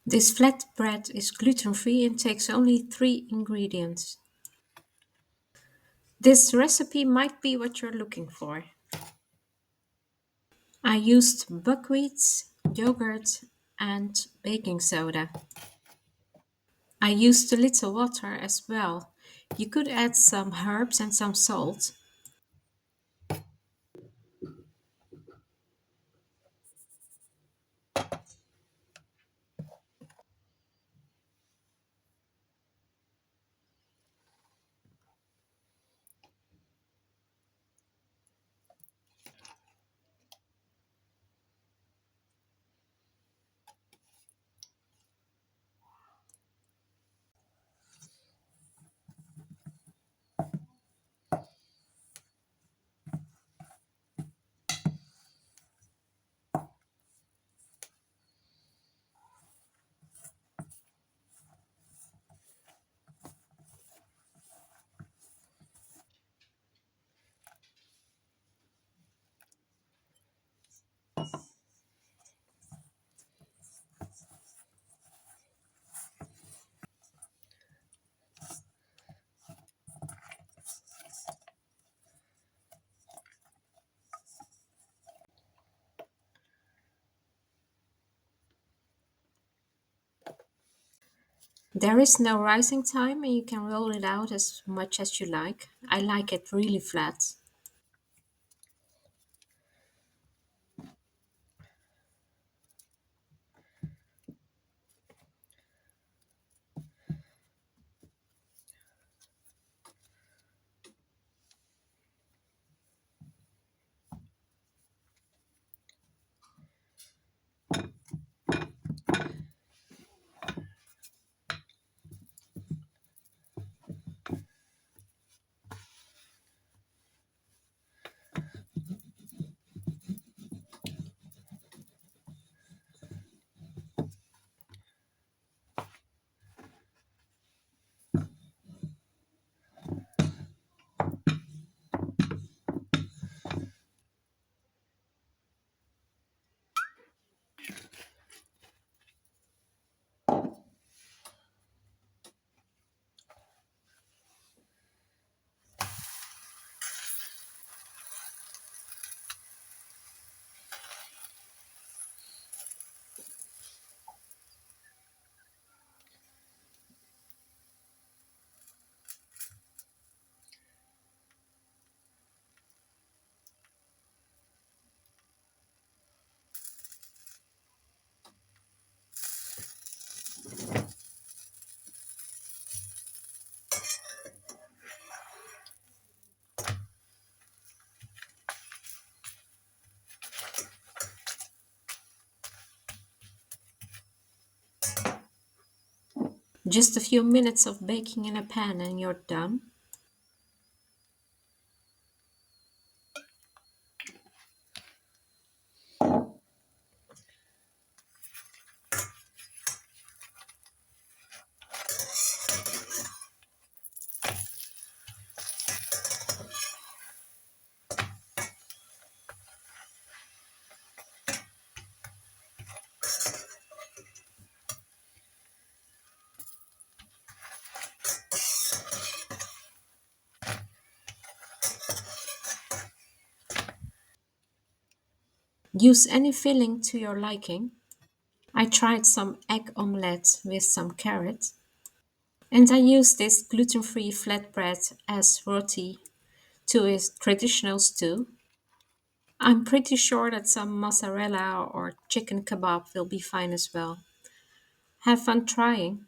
This flatbread is gluten-free and takes only 3 ingredients. This recipe might be what you're looking for. I used buckwheat, yogurt and baking soda. I used a little water as well. You could add some herbs and some salt. There is no rising time and you can roll it out as much as you like. I like it really flat. Just a few minutes of baking in a pan and you're done. Use any filling to your liking. I tried some egg omelette with some carrot. And I use this gluten-free flatbread as roti to a traditional stew. I'm pretty sure that some mozzarella or chicken kebab will be fine as well. Have fun trying.